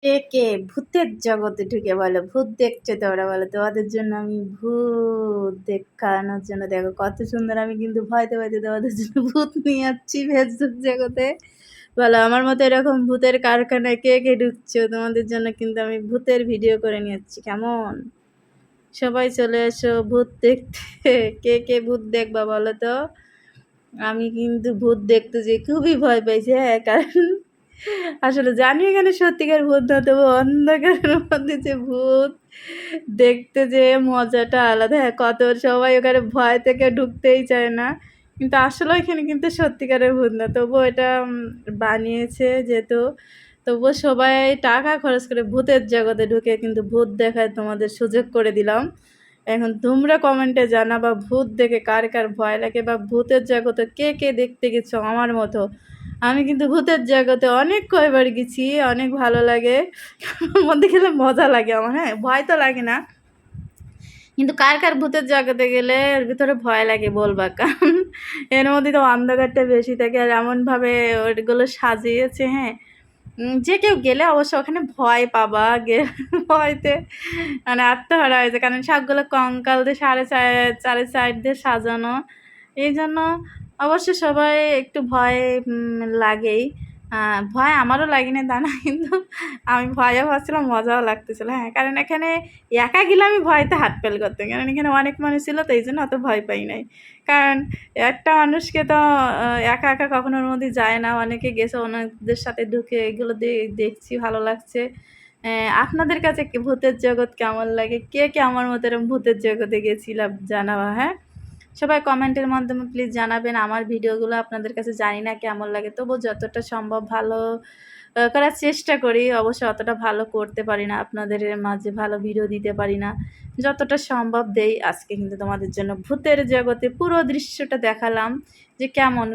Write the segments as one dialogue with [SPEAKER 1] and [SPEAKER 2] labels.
[SPEAKER 1] কে কে ভূতের জগতে ঢুকে বলো ভূত দেখছো তোমরা বলো তোমাদের জন্য আমি ভূত দেখানোর জন্য দেখো কত সুন্দর আমি কিন্তু ভয়তে ভয়তে তোমাদের জন্য ভূত নিয়ে যাচ্ছি ফেসবুক জগতে বলো আমার মতো এরকম ভূতের কারখানায় কে কে ঢুকছো তোমাদের জন্য কিন্তু আমি ভূতের ভিডিও করে নিয়ে যাচ্ছি কেমন সবাই চলে এসো ভূত দেখতে কে কে ভূত দেখবা বলো তো আমি কিন্তু ভূত দেখতে যে খুবই ভয় পাইছি হ্যাঁ কারণ আসলে জানি এখানে সত্যিকার ভূত না তবু অন্ধকারের মধ্যে যে ভূত দেখতে যে মজাটা আলাদা হ্যাঁ কত সবাই ওখানে ভয় থেকে ঢুকতেই চায় না কিন্তু আসলে এখানে কিন্তু সত্যিকারের ভূত না তবুও এটা বানিয়েছে যেহেতু তবুও সবাই টাকা খরচ করে ভূতের জগতে ঢুকে কিন্তু ভূত দেখায় তোমাদের সুযোগ করে দিলাম এখন তোমরা কমেন্টে জানাবা ভূত দেখে কার কার ভয় লাগে বা ভূতের জগতে কে কে দেখতে গেছো আমার মতো আমি কিন্তু ভূতের জগতে অনেক কয়বার গেছি অনেক ভালো লাগে ওর মধ্যে গেলে মজা লাগে আমার হ্যাঁ ভয় তো লাগে না কিন্তু কার কার ভূতের জগতে গেলে এর ভিতরে ভয় লাগে বলবা কারণ এর মধ্যে তো অন্ধকারটা বেশি থাকে আর এমনভাবে ওইগুলো সাজিয়েছে হ্যাঁ যে কেউ গেলে অবশ্য ওখানে ভয় পাবা ভয়তে মানে আত্মহারা হয়েছে কারণ সবগুলো কঙ্কাল দিয়ে চারে সাইড দিয়ে সাজানো এই জন্য অবশ্য সবাই একটু ভয় লাগেই ভয় আমারও লাগেনি তা না কিন্তু আমি ভয়ও পাচ্ছিলাম মজাও লাগতেছিল হ্যাঁ কারণ এখানে একা গেলে আমি ভয়তে হাত ফেল করতাম কারণ এখানে অনেক মানুষ ছিল তো এই জন্য অত ভয় পাই নাই কারণ একটা মানুষকে তো একা একা কখনো ওর মধ্যে যায় না অনেকে গেছে অনেকদের সাথে ঢুকে এগুলো দেখছি ভালো লাগছে আপনাদের কাছে ভূতের জগৎ কেমন লাগে কে কে আমার মতো এরকম ভূতের জগতে গেছিলাম জানাবা হ্যাঁ সবাই কমেন্টের মাধ্যমে প্লিজ জানাবেন আমার ভিডিওগুলো আপনাদের কাছে জানি না কেমন লাগে তবু যতটা সম্ভব ভালো করার চেষ্টা করি অবশ্য অতটা ভালো করতে পারি না আপনাদের মাঝে ভালো ভিডিও দিতে পারি না যতটা সম্ভব দেই আজকে কিন্তু তোমাদের জন্য ভূতের জগতে পুরো দৃশ্যটা দেখালাম যে কেমন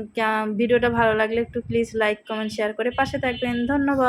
[SPEAKER 1] ভিডিওটা ভালো লাগলে একটু প্লিজ লাইক কমেন্ট শেয়ার করে পাশে থাকবেন ধন্যবাদ